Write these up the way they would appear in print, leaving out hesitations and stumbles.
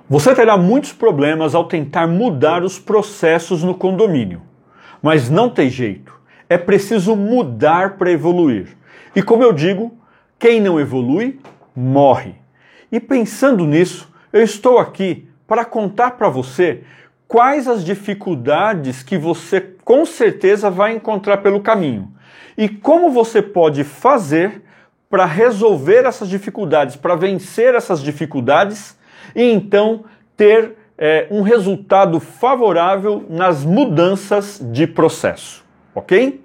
Você terá muitos problemas ao tentar mudar os processos no condomínio, mas não tem jeito, é preciso mudar para evoluir. E como eu digo, quem não evolui, morre. E pensando nisso, eu estou aqui para contar para você quais as dificuldades que você com certeza vai encontrar pelo caminho e como você pode fazer para resolver essas dificuldades, para vencer essas dificuldades e então ter um resultado favorável nas mudanças de processo, ok?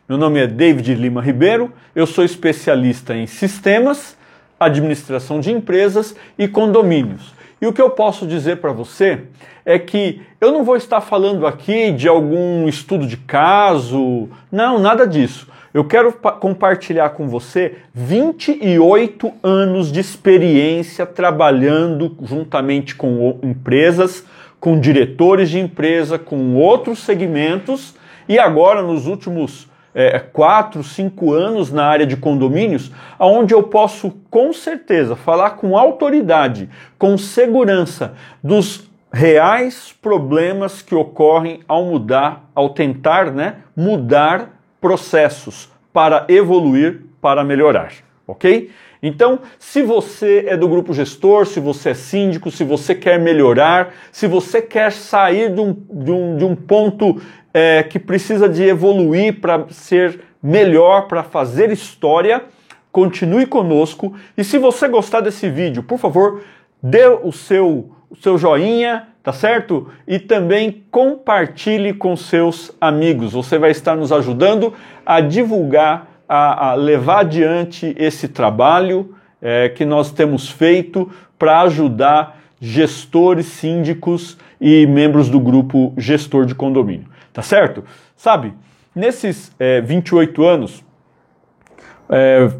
Meu nome é David Lima Ribeiro, eu sou especialista em sistemas, administração de empresas e condomínios. E o que eu posso dizer para você é que eu não vou estar falando aqui de algum estudo de caso, não, nada disso. Eu quero compartilhar com você 28 anos de experiência trabalhando juntamente com empresas, com diretores de empresa, com outros segmentos e agora nos últimos 4, 5 anos na área de condomínios, onde eu posso com certeza falar com autoridade, com segurança dos reais problemas que ocorrem ao tentar mudar processos para evoluir, para melhorar, ok? Então, se você é do grupo gestor, se você é síndico, se você quer melhorar, se você quer sair de um ponto que precisa de evoluir para ser melhor, para fazer história, continue conosco. E se você gostar desse vídeo, por favor, dê o seu joinha, tá certo? E também compartilhe com seus amigos. Você vai estar nos ajudando a divulgar, a levar adiante esse trabalho que nós temos feito para ajudar gestores, síndicos e membros do grupo gestor de condomínio. Tá certo? Sabe, nesses 28 anos,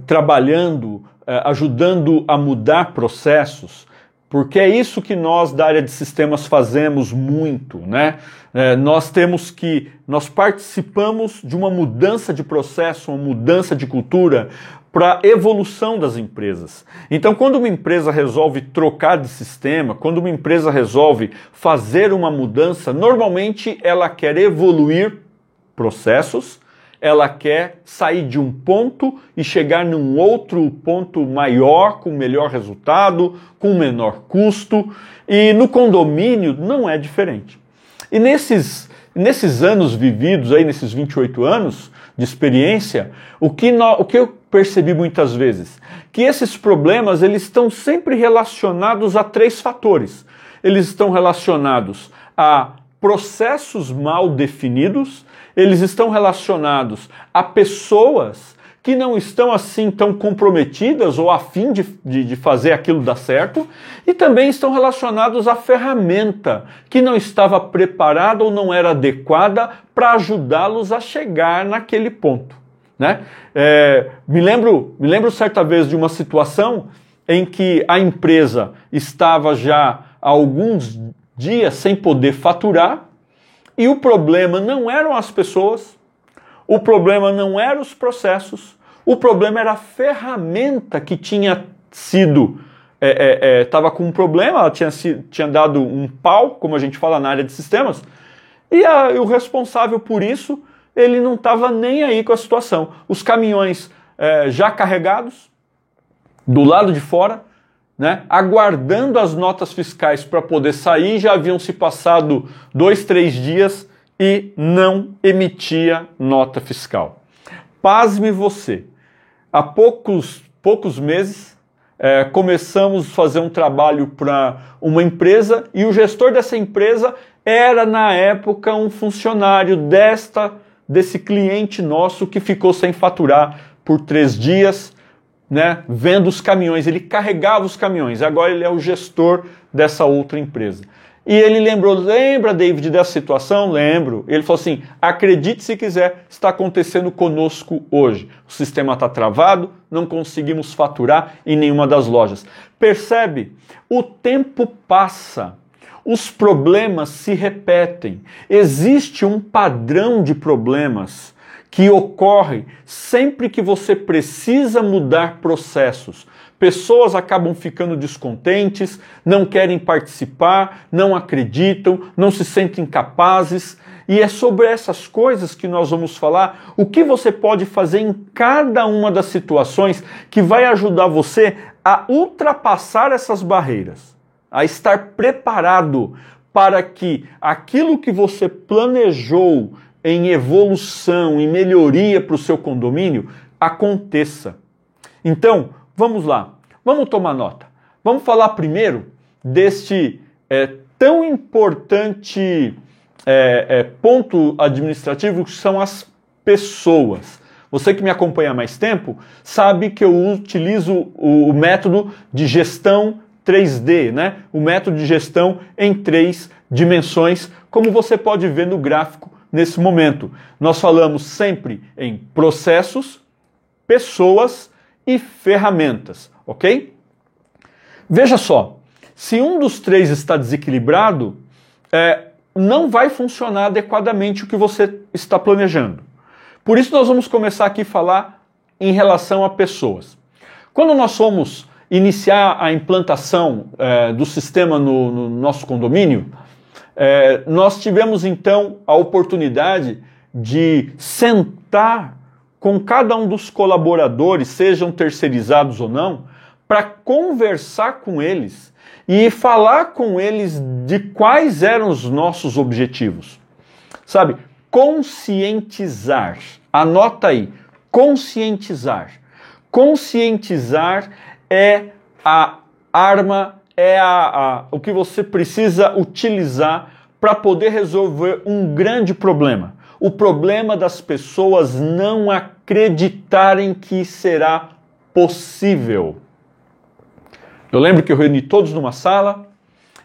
trabalhando, ajudando a mudar processos, porque é isso que nós da área de sistemas fazemos muito, né? Nós participamos de uma mudança de processo, uma mudança de cultura para a evolução das empresas. Então, quando uma empresa resolve trocar de sistema, quando uma empresa resolve fazer uma mudança, normalmente ela quer evoluir processos, ela quer sair de um ponto e chegar num outro ponto maior, com melhor resultado, com menor custo, e no condomínio não é diferente. E nesses anos vividos, aí, nesses 28 anos de experiência, o que eu percebi muitas vezes? Que esses problemas eles estão sempre relacionados a 3 fatores. Eles estão relacionados a processos mal definidos, eles estão relacionados a pessoas que não estão assim tão comprometidas ou a fim de fazer aquilo dar certo, e também estão relacionados à ferramenta que não estava preparada ou não era adequada para ajudá-los a chegar naquele ponto, né? Me lembro certa vez de uma situação em que a empresa estava já há alguns dias sem poder faturar, e o problema não eram as pessoas, o problema não eram os processos, o problema era a ferramenta que tinha sido, estava com um problema, ela tinha dado um pau, como a gente fala na área de sistemas, e o responsável por isso, ele não estava nem aí com a situação. Os caminhões já carregados, do lado de fora, né, aguardando as notas fiscais para poder sair, já haviam se passado 2, 3 dias e não emitia nota fiscal. Pasme você, há poucos meses começamos a fazer um trabalho para uma empresa e o gestor dessa empresa era na época um funcionário desse cliente nosso que ficou sem faturar por 3 dias, né, vendo os caminhões, ele carregava os caminhões, agora ele é o gestor dessa outra empresa. E ele lembra, David, dessa situação? Lembro. Ele falou assim, acredite se quiser, está acontecendo conosco hoje. O sistema está travado, não conseguimos faturar em nenhuma das lojas. Percebe? O tempo passa, os problemas se repetem, existe um padrão de problemas que ocorre sempre que você precisa mudar processos. pessoas acabam ficando descontentes, não querem participar, não acreditam, não se sentem capazes. E é sobre essas coisas que nós vamos falar, o que você pode fazer em cada uma das situações que vai ajudar você a ultrapassar essas barreiras, a estar preparado para que aquilo que você planejou em evolução, em melhoria para o seu condomínio, aconteça. Então, vamos lá, vamos tomar nota. Vamos falar primeiro deste tão importante ponto administrativo que são as pessoas. Você que me acompanha há mais tempo sabe que eu utilizo o método de gestão 3D, né? O método de gestão em 3 dimensões, como você pode ver no gráfico nesse momento. Nós falamos sempre em processos, pessoas e ferramentas, ok? Veja só, se um dos 3 está desequilibrado, não vai funcionar adequadamente o que você está planejando. Por isso nós vamos começar aqui a falar em relação a pessoas. Quando nós fomos iniciar a implantação do sistema no nosso condomínio, nós tivemos então a oportunidade de sentar com cada um dos colaboradores, sejam terceirizados ou não, para conversar com eles e falar com eles de quais eram os nossos objetivos. Sabe? Conscientizar. Anota aí. Conscientizar. Conscientizar é a arma, o que você precisa utilizar para poder resolver um grande problema. O problema das pessoas não acreditarem que será possível. Eu lembro que eu reuni todos numa sala,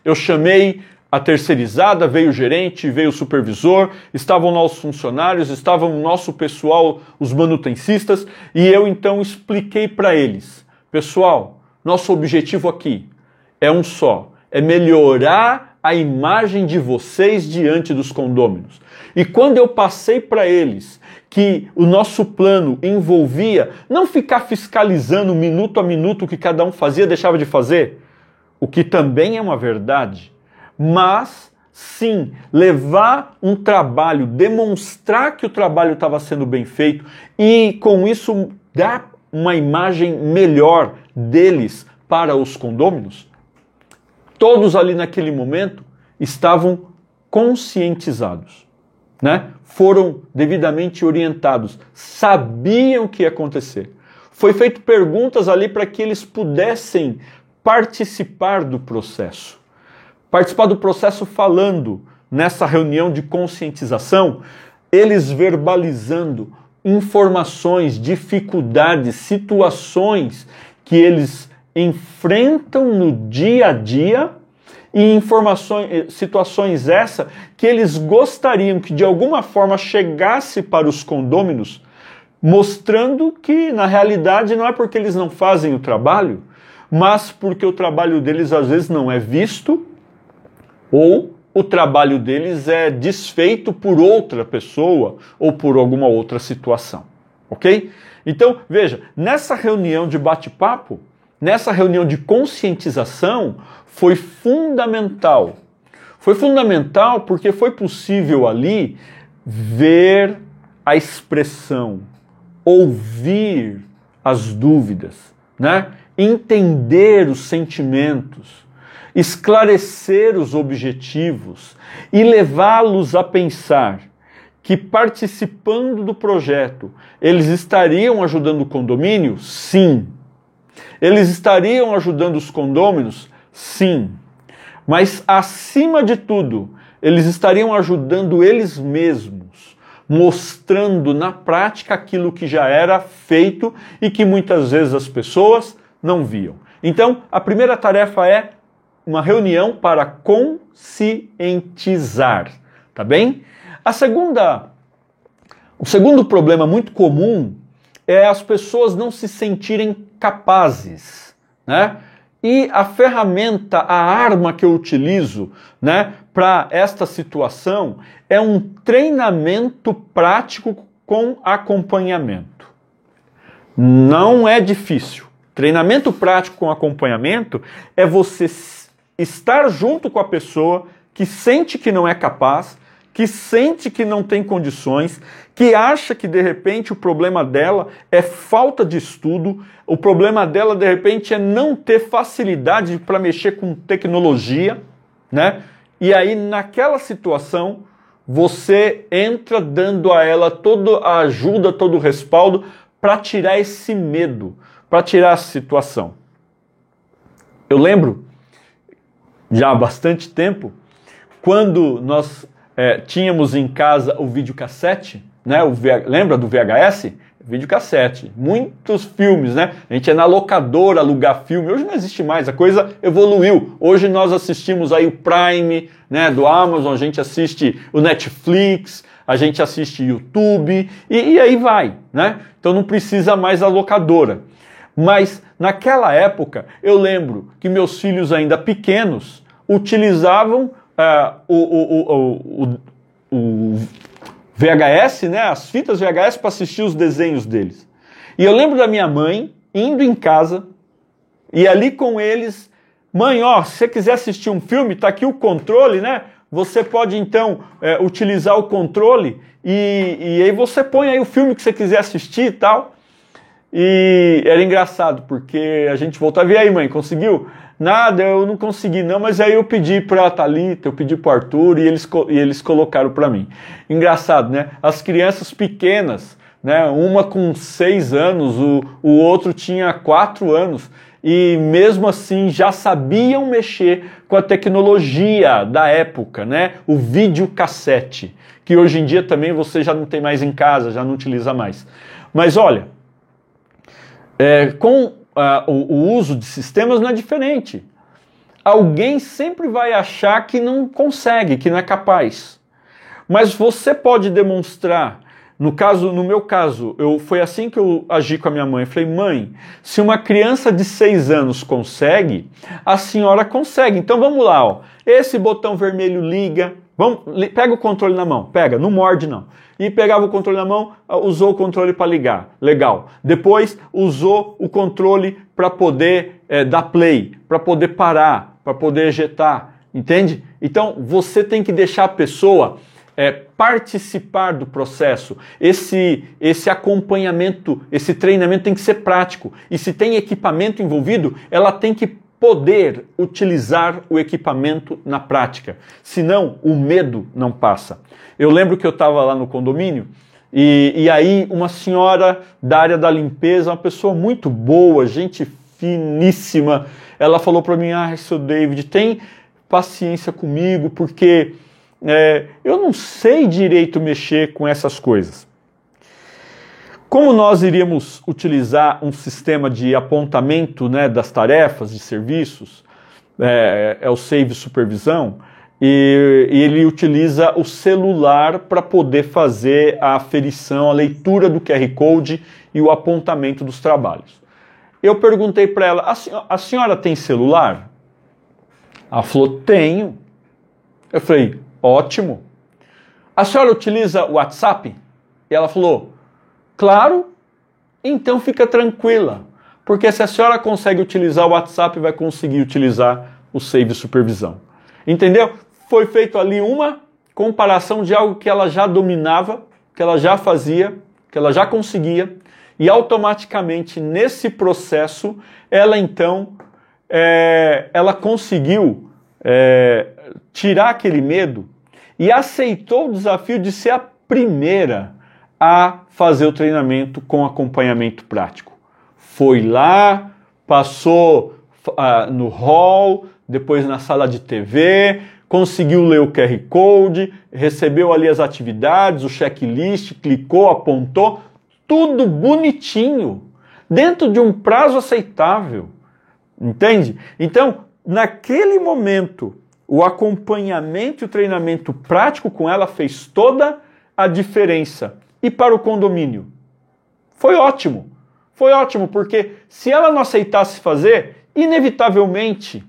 eu chamei a terceirizada, veio o gerente, veio o supervisor, estavam lá os funcionários, estavam o nosso pessoal, os manutencistas, e eu então expliquei para eles: pessoal, nosso objetivo aqui é um só, é melhorar a imagem de vocês diante dos condôminos. E quando eu passei para eles que o nosso plano envolvia não ficar fiscalizando minuto a minuto o que cada um fazia, deixava de fazer, o que também é uma verdade, mas sim levar um trabalho, demonstrar que o trabalho estava sendo bem feito e com isso dar uma imagem melhor deles para os condôminos, todos ali naquele momento estavam conscientizados, né? Foram devidamente orientados, sabiam o que ia acontecer. Foi feito perguntas ali para que eles pudessem participar do processo. Participar do processo falando nessa reunião de conscientização, eles verbalizando informações, dificuldades, situações que eles enfrentam no dia a dia e situações essas que eles gostariam que de alguma forma chegasse para os condôminos, mostrando que na realidade não é porque eles não fazem o trabalho, mas porque o trabalho deles às vezes não é visto ou o trabalho deles é desfeito por outra pessoa ou por alguma outra situação, ok? Então, veja, nessa reunião de bate-papo, nessa reunião de conscientização, foi fundamental. Foi fundamental porque foi possível ali ver a expressão, ouvir as dúvidas, né? Entender os sentimentos, esclarecer os objetivos e levá-los a pensar que participando do projeto eles estariam ajudando o condomínio? Sim. Eles estariam ajudando os condôminos? Sim. Mas, acima de tudo, eles estariam ajudando eles mesmos, mostrando na prática aquilo que já era feito e que muitas vezes as pessoas não viam. Então, a primeira tarefa é uma reunião para conscientizar, tá bem? O segundo problema muito comum é as pessoas não se sentirem capazes, né? E a ferramenta, a arma que eu utilizo, né, para esta situação é um treinamento prático com acompanhamento. Não é difícil, Treinamento prático com acompanhamento é você estar junto com a pessoa que sente que não é capaz, que sente que não tem condições, que acha que de repente o problema dela é falta de estudo, o problema dela de repente é não ter facilidade para mexer com tecnologia, né? E aí naquela situação você entra dando a ela toda a ajuda, todo o respaldo para tirar esse medo, para tirar a situação. Eu lembro, já há bastante tempo, quando nós tínhamos em casa o videocassete, né? Lembra do VHS? Videocassete. Muitos filmes, né? A gente ia na locadora alugar filme. Hoje não existe mais, a coisa evoluiu. Hoje nós assistimos aí o Prime, né, do Amazon, a gente assiste o Netflix, a gente assiste YouTube e aí vai, né? Então não precisa mais da locadora. Mas naquela época eu lembro que meus filhos ainda pequenos utilizavam o VHS, né, as fitas VHS para assistir os desenhos deles. E eu lembro da minha mãe indo em casa e ali com eles, mãe, ó, se você quiser assistir um filme, tá aqui o controle, né? Você pode então utilizar o controle e aí você põe aí o filme que você quiser assistir e tal. E era engraçado porque a gente voltava, e aí mãe, conseguiu? Nada, eu não consegui não, mas aí eu pedi para a Thalita, eu pedi para o Arthur e eles colocaram para mim. Engraçado, né? As crianças pequenas, né? Uma com 6 anos, o outro tinha 4 anos e mesmo assim já sabiam mexer com a tecnologia da época, né? O videocassete, que hoje em dia também você já não tem mais em casa, já não utiliza mais. Mas olha, com o uso de sistemas não é diferente. Alguém sempre vai achar que não consegue, que não é capaz. Mas você pode demonstrar. No meu caso, foi assim que eu agi com a minha mãe. Eu falei, mãe, se uma criança de 6 anos consegue, a senhora consegue. Então vamos lá, ó. Esse botão vermelho liga. Pega o controle na mão. Pega, não morde não. E pegava o controle na mão, usou o controle para ligar. Legal. Depois usou o controle para poder dar play, para poder parar, para poder ejetar. Entende? Então você tem que deixar a pessoa participar do processo. Esse acompanhamento, esse treinamento tem que ser prático. E se tem equipamento envolvido, ela tem que poder utilizar o equipamento na prática. Senão, o medo não passa. Eu lembro que eu estava lá no condomínio e aí uma senhora da área da limpeza, uma pessoa muito boa, gente finíssima, ela falou para mim, seu David, tem paciência comigo porque eu não sei direito mexer com essas coisas. Como nós iríamos utilizar um sistema de apontamento, né, das tarefas, de serviços, o Save Supervisão, e ele utiliza o celular para poder fazer a aferição, a leitura do QR Code e o apontamento dos trabalhos. Eu perguntei para ela, a senhora tem celular? Ela falou, tenho. Eu falei, ótimo. A senhora utiliza o WhatsApp? E ela falou, claro, então fica tranquila, porque se a senhora consegue utilizar o WhatsApp, vai conseguir utilizar o Save Supervisão. Entendeu? Foi feito ali uma comparação de algo que ela já dominava, que ela já fazia, que ela já conseguia, e automaticamente nesse processo, ela então, ela conseguiu tirar aquele medo e aceitou o desafio de ser a primeira a fazer o treinamento com acompanhamento prático. Foi lá, passou no hall, depois na sala de TV, conseguiu ler o QR Code, recebeu ali as atividades, o checklist, clicou, apontou, tudo bonitinho, dentro de um prazo aceitável. Entende? Então, naquele momento, o acompanhamento e o treinamento prático com ela fez toda a diferença. E para o condomínio? Foi ótimo. Foi ótimo, porque se ela não aceitasse fazer, inevitavelmente,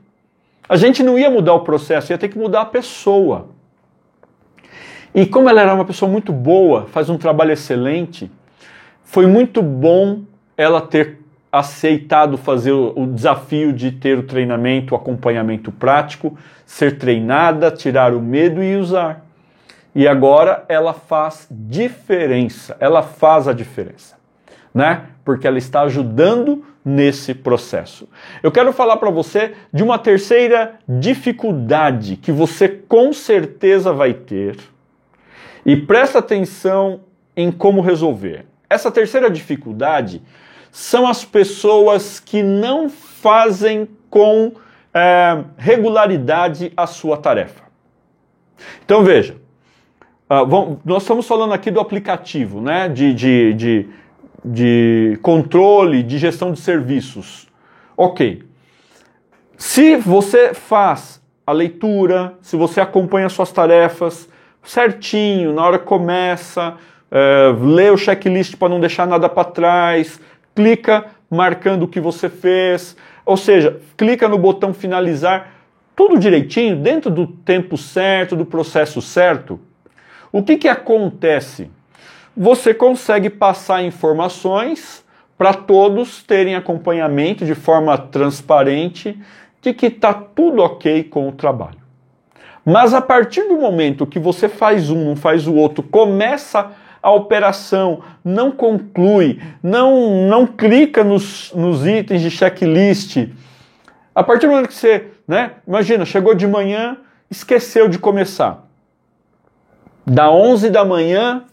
a gente não ia mudar o processo, ia ter que mudar a pessoa. E como ela era uma pessoa muito boa, faz um trabalho excelente, foi muito bom ela ter aceitado fazer o desafio de ter o treinamento, o acompanhamento prático, ser treinada, tirar o medo e usar. E agora ela faz diferença, ela faz a diferença, né? Porque ela está ajudando nesse processo. Eu quero falar para você de uma terceira dificuldade que você com certeza vai ter e presta atenção em como resolver. Essa terceira dificuldade são as pessoas que não fazem com regularidade a sua tarefa. Então veja, nós estamos falando aqui do aplicativo, né, de controle, de gestão de serviços. Ok. Se você faz a leitura, se você acompanha suas tarefas certinho, na hora que começa, lê o checklist para não deixar nada para trás, clica marcando o que você fez, ou seja, clica no botão finalizar, tudo direitinho, dentro do tempo certo, do processo certo, o que acontece? Você consegue passar informações para todos terem acompanhamento de forma transparente de que está tudo ok com o trabalho. Mas a partir do momento que você faz um, não faz o outro, começa a operação, não conclui, não clica nos itens de checklist, a partir do momento que você, né, imagina, chegou de manhã, esqueceu de começar. Da 11 da manhã,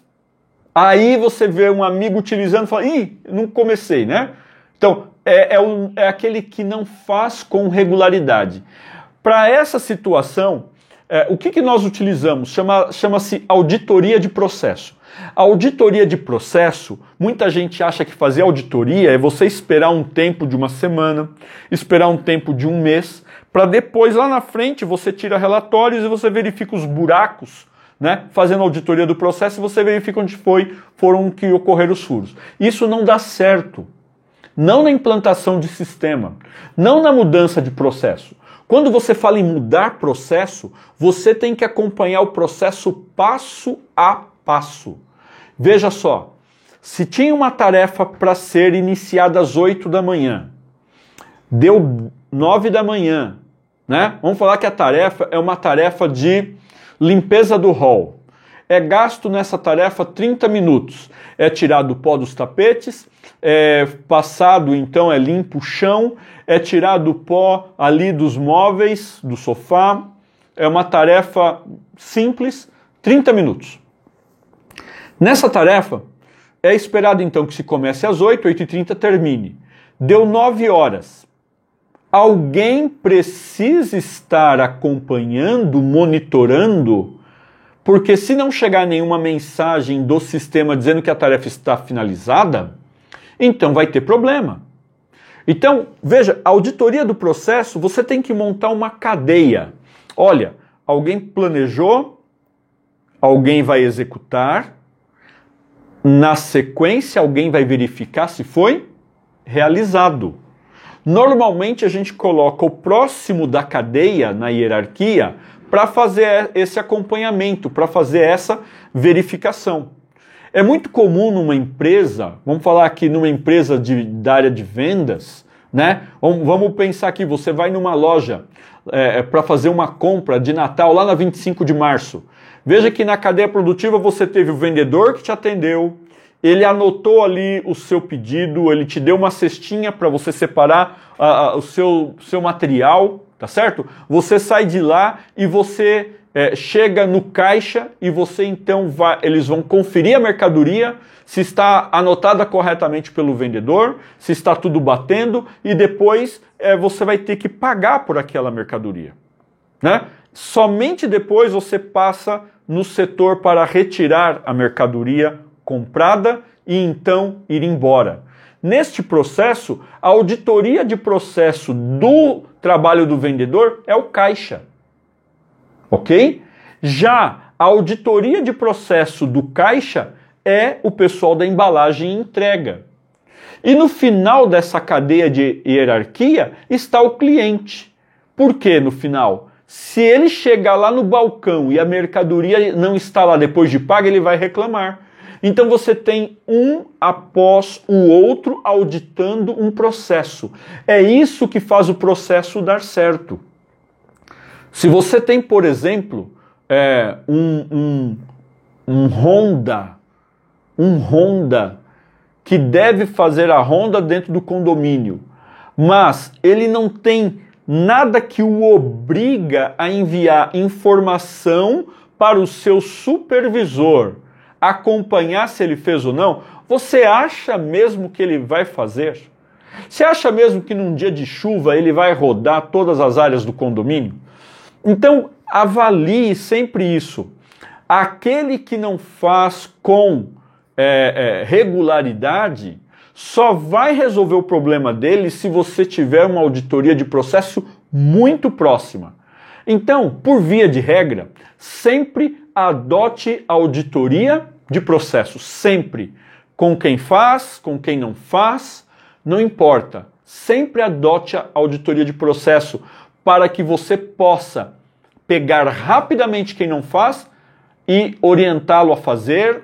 aí você vê um amigo utilizando e fala, ih, não comecei, né? Então, é aquele que não faz com regularidade. Para essa situação, o que nós utilizamos? Chama-se auditoria de processo. A auditoria de processo, muita gente acha que fazer auditoria é você esperar um tempo de uma semana, esperar um tempo de um mês, para depois, lá na frente, você tira relatórios e você verifica os buracos, né? Fazendo auditoria do processo, você verifica onde foram que ocorreram os furos. Isso não dá certo. Não na implantação de sistema, não na mudança de processo. Quando você fala em mudar processo, você tem que acompanhar o processo passo a passo. Veja só, se tinha uma tarefa para ser iniciada às 8 da manhã, deu 9 da manhã, né? Vamos falar que a tarefa é uma tarefa de limpeza do hall. É gasto nessa tarefa 30 minutos. É tirado o pó dos tapetes, passado, então é limpo o chão, é tirado o pó ali dos móveis, do sofá. É uma tarefa simples, 30 minutos. Nessa tarefa, é esperado então que se comece às 8, 8h30 termine. Deu 9 horas. Alguém precisa estar acompanhando, monitorando, porque se não chegar nenhuma mensagem do sistema dizendo que a tarefa está finalizada, então vai ter problema. Então, veja, a auditoria do processo, você tem que montar uma cadeia. Olha, alguém planejou, alguém vai executar, na sequência alguém vai verificar se foi realizado. Normalmente a gente coloca o próximo da cadeia na hierarquia para fazer esse acompanhamento, para fazer essa verificação. É muito comum numa empresa, vamos falar aqui numa empresa da área de vendas, né? Vamos pensar aqui, você vai numa loja para fazer uma compra de Natal lá na 25 de março. Veja que na cadeia produtiva você teve o vendedor que te atendeu, ele anotou ali o seu pedido, ele te deu uma cestinha para você separar o seu material, tá certo? Você sai de lá e você chega no caixa e você então eles vão conferir a mercadoria, se está anotada corretamente pelo vendedor, se está tudo batendo e depois você vai ter que pagar por aquela mercadoria, né? Somente depois você passa no setor para retirar a mercadoria comprada e então ir embora. Neste processo, a auditoria de processo do trabalho do vendedor é o caixa. Ok? Já a auditoria de processo do caixa é o pessoal da embalagem e entrega. E no final dessa cadeia de hierarquia está o cliente. Por que no final? Se ele chegar lá no balcão e a mercadoria não está lá depois de paga, ele vai reclamar. Então você tem um após o outro auditando um processo. É isso que faz o processo dar certo. Se você tem, por exemplo, um Honda que deve fazer a ronda dentro do condomínio, mas ele não tem nada que o obriga a enviar informação para o seu supervisor, acompanhar se ele fez ou não, você acha mesmo que ele vai fazer? Você acha mesmo que num dia de chuva ele vai rodar todas as áreas do condomínio? Então, avalie sempre isso. Aquele que não faz com regularidade só vai resolver o problema dele se você tiver uma auditoria de processo muito próxima. Então, por via de regra, sempre adote a auditoria de processo. Sempre. Com quem faz, com quem não faz, não importa. Sempre adote a auditoria de processo para que você possa pegar rapidamente quem não faz e orientá-lo a fazer,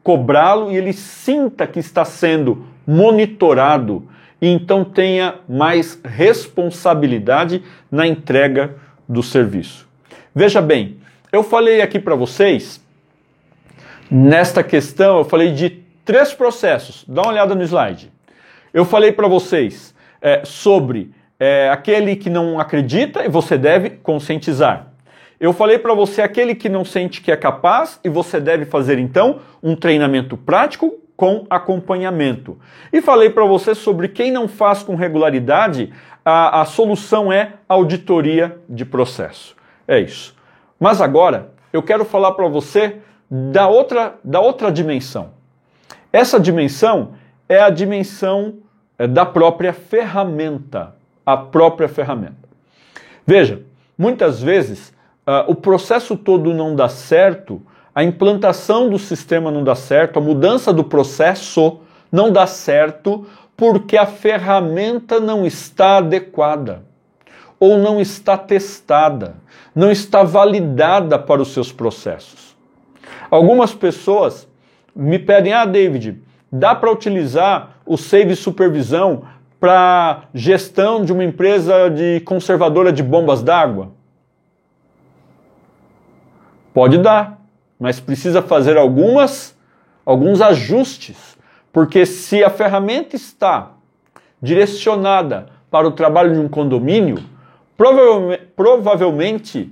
cobrá-lo e ele sinta que está sendo monitorado e então tenha mais responsabilidade na entrega do serviço. Veja bem, eu falei aqui para vocês, nesta questão, eu falei de 3 processos. Dá uma olhada no slide. Eu falei para vocês sobre aquele que não acredita e você deve conscientizar. Eu falei para você aquele que não sente que é capaz e você deve fazer então um treinamento prático com acompanhamento. E falei para você sobre quem não faz com regularidade, a solução é auditoria de processo. É isso. Mas agora eu quero falar para você da outra dimensão. Essa dimensão é a dimensão da própria ferramenta. A própria ferramenta. Veja, muitas vezes o processo todo não dá certo, a implantação do sistema não dá certo, a mudança do processo não dá certo porque a ferramenta não está adequada ou não está testada, não está validada para os seus processos. Algumas pessoas me pedem, David, dá para utilizar o Save Supervisão para gestão de uma empresa de conservadora de bombas d'água? Pode dar, mas precisa fazer alguns ajustes, porque se a ferramenta está direcionada para o trabalho de um condomínio, provavelmente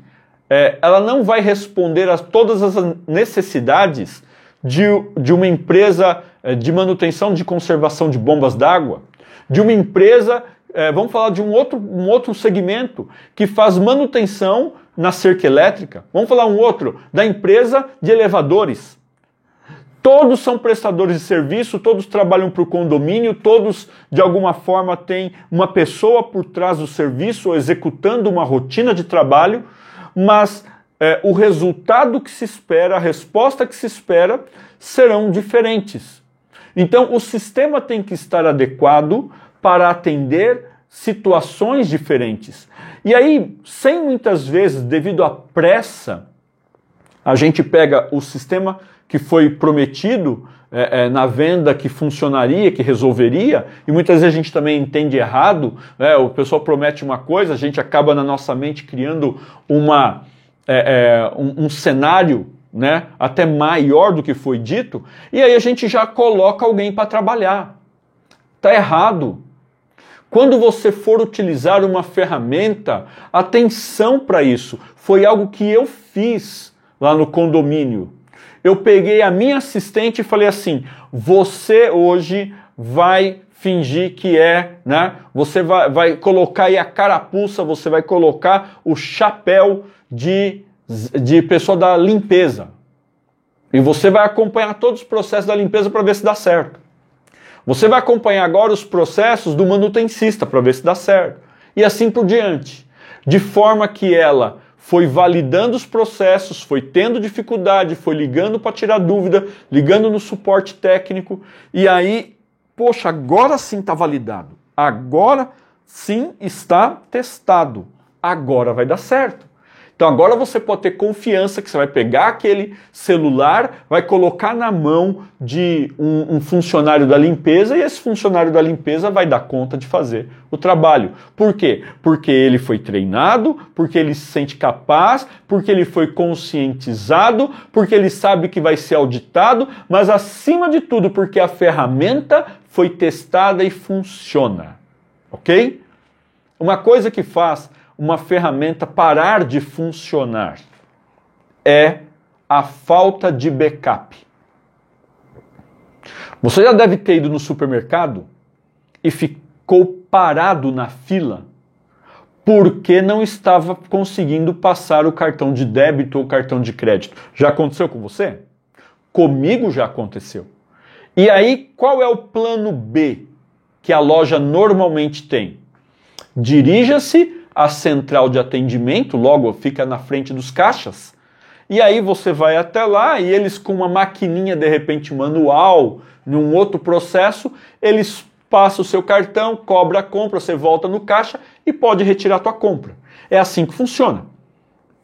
ela não vai responder a todas as necessidades de uma empresa de manutenção de conservação de bombas d'água, de uma empresa, vamos falar de um outro segmento que faz manutenção na cerca elétrica. Vamos falar um outro, da empresa de elevadores. Todos são prestadores de serviço, todos trabalham para o condomínio, todos de alguma forma têm uma pessoa por trás do serviço ou executando uma rotina de trabalho, mas o resultado que se espera, a resposta que se espera, serão diferentes. Então o sistema tem que estar adequado para atender situações diferentes. E aí, sem muitas vezes, devido à pressa, a gente pega o sistema que foi prometido na venda, que funcionaria, que resolveria, e muitas vezes a gente também entende errado, o pessoal promete uma coisa, a gente acaba na nossa mente criando um cenário, até maior do que foi dito, e aí a gente já coloca alguém para trabalhar. Está errado. Quando você for utilizar uma ferramenta, atenção para isso. Foi algo que eu fiz lá no condomínio. Eu peguei a minha assistente e falei assim, você hoje vai fingir que você vai colocar aí a carapuça, você vai colocar o chapéu de pessoa da limpeza. E você vai acompanhar todos os processos da limpeza para ver se dá certo. Você vai acompanhar agora os processos do manutencista para ver se dá certo. E assim por diante. De forma que ela foi validando os processos, foi tendo dificuldade, foi ligando para tirar dúvida, ligando no suporte técnico. E aí, poxa, agora sim está validado. Agora sim está testado. Agora vai dar certo. Então agora você pode ter confiança que você vai pegar aquele celular, vai colocar na mão de um funcionário da limpeza e esse funcionário da limpeza vai dar conta de fazer o trabalho. Por quê? Porque ele foi treinado, porque ele se sente capaz, porque ele foi conscientizado, porque ele sabe que vai ser auditado, mas acima de tudo porque a ferramenta foi testada e funciona. Ok? Uma coisa que faz uma ferramenta parar de funcionar é a falta de backup. Você já deve ter ido no supermercado e ficou parado na fila porque não estava conseguindo passar o cartão de débito ou cartão de crédito. Já aconteceu com você? Comigo já aconteceu. E aí, qual é o plano B que a loja normalmente tem? Dirija-se à central de atendimento, logo fica na frente dos caixas, e aí você vai até lá e eles com uma maquininha de repente manual, num outro processo, eles passam o seu cartão, cobra a compra, você volta no caixa e pode retirar a tua compra. É assim que funciona.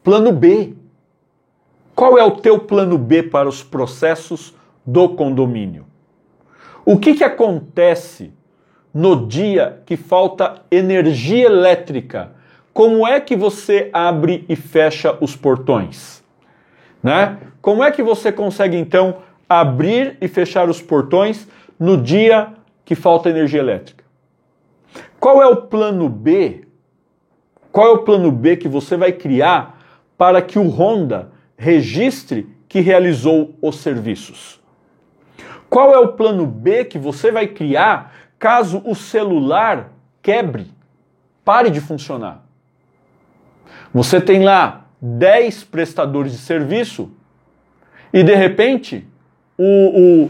Plano B. Qual é o teu plano B para os processos do condomínio? O que acontece no dia que falta energia elétrica? Como é que você abre e fecha os portões? Né? Como é que você consegue, então, abrir e fechar os portões no dia que falta energia elétrica? Qual é o plano B? Qual é o plano B que você vai criar para que o Honda registre que realizou os serviços? Qual é o plano B que você vai criar caso o celular quebre, pare de funcionar? Você tem lá 10 prestadores de serviço e de repente o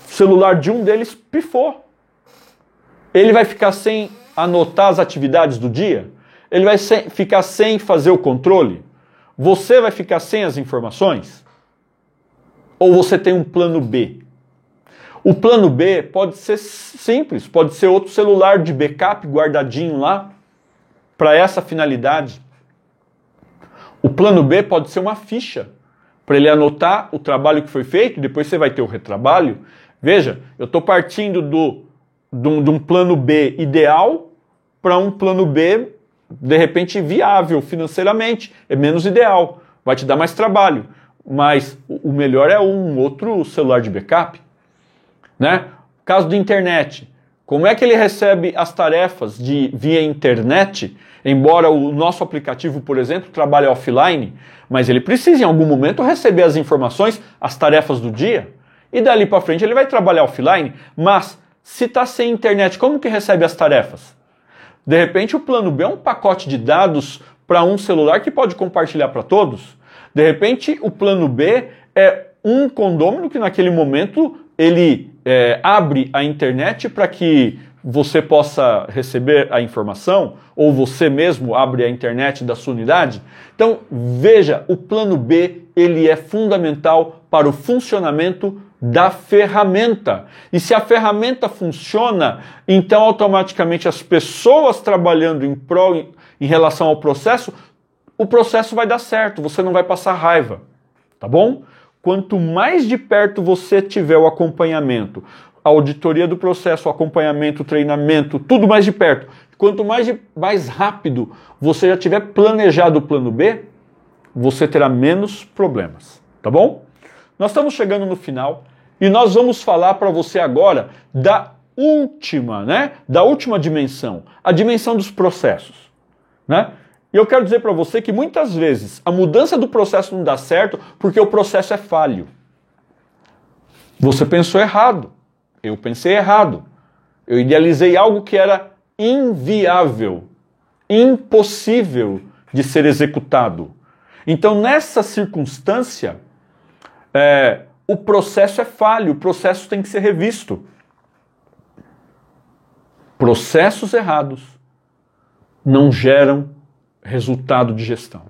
celular de um deles pifou. Ele vai ficar sem anotar as atividades do dia? Ele vai ficar sem fazer o controle? Você vai ficar sem as informações? Ou você tem um plano B? O plano B pode ser simples, pode ser outro celular de backup guardadinho lá para essa finalidade. O plano B pode ser uma ficha para ele anotar o trabalho que foi feito e depois você vai ter o retrabalho. Veja, eu estou partindo de um plano B ideal para um plano B, de repente, viável financeiramente. É menos ideal, vai te dar mais trabalho, mas o melhor é um outro celular de backup. Né? Caso da internet, como é que ele recebe as tarefas via internet, embora o nosso aplicativo, por exemplo, trabalhe offline, mas ele precisa em algum momento receber as informações, as tarefas do dia, e dali para frente ele vai trabalhar offline, mas se está sem internet, como que recebe as tarefas? De repente o plano B é um pacote de dados para um celular que pode compartilhar para todos. De repente o plano B é um condômino que naquele momento ele abre a internet para que você possa receber a informação, ou você mesmo abre a internet da sua unidade. Então, veja, o plano B ele é fundamental para o funcionamento da ferramenta. E se a ferramenta funciona, então automaticamente as pessoas trabalhando em relação ao processo, o processo vai dar certo, você não vai passar raiva, tá bom? Quanto mais de perto você tiver o acompanhamento, a auditoria do processo, o acompanhamento, o treinamento, tudo mais de perto, quanto mais rápido você já tiver planejado o plano B, você terá menos problemas, tá bom? Nós estamos chegando no final e nós vamos falar para você agora da última dimensão, a dimensão dos processos, né? E eu quero dizer para você que muitas vezes a mudança do processo não dá certo porque o processo é falho. Você pensou errado, eu pensei errado. Eu idealizei algo que era inviável, impossível de ser executado. Então, nessa circunstância, o processo é falho, o processo tem que ser revisto. Processos errados não geram resultado de gestão.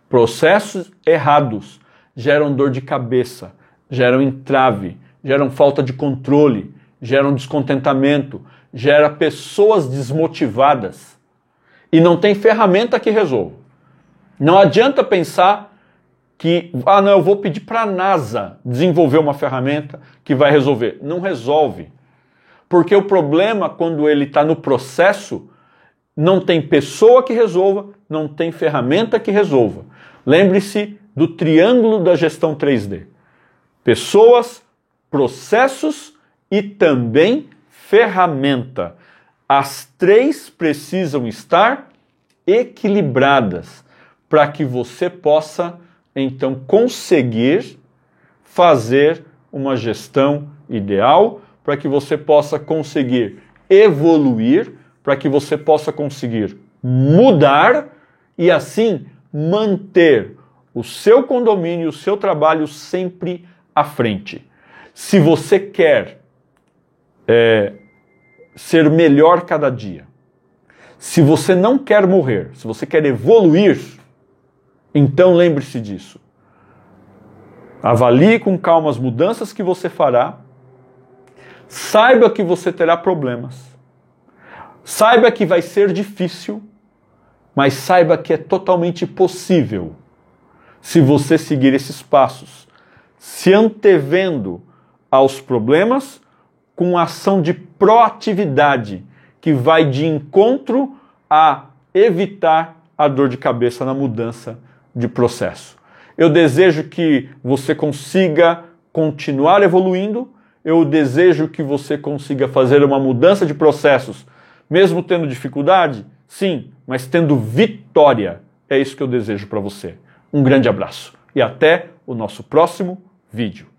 Processos errados geram dor de cabeça, geram entrave, geram falta de controle, geram descontentamento, geram pessoas desmotivadas e não tem ferramenta que resolva. Não adianta pensar que, não, eu vou pedir para a NASA desenvolver uma ferramenta que vai resolver. Não resolve. Porque o problema, quando ele está no processo, não tem pessoa que resolva, não tem ferramenta que resolva. Lembre-se do triângulo da gestão 3D. Pessoas, processos e também ferramenta. As três precisam estar equilibradas para que você possa, então, conseguir fazer uma gestão ideal, para que você possa conseguir evoluir, para que você possa conseguir mudar e, assim, manter o seu condomínio, o seu trabalho sempre à frente. Se você quer ser melhor cada dia, se você não quer morrer, se você quer evoluir, então lembre-se disso. Avalie com calma as mudanças que você fará. Saiba que você terá problemas. Saiba que vai ser difícil, mas saiba que é totalmente possível se você seguir esses passos, se antevendo aos problemas com ação de proatividade que vai de encontro a evitar a dor de cabeça na mudança de processo. Eu desejo que você consiga continuar evoluindo, eu desejo que você consiga fazer uma mudança de processos, mesmo tendo dificuldade, sim, mas tendo vitória. É isso que eu desejo para você. Um grande abraço e até o nosso próximo vídeo.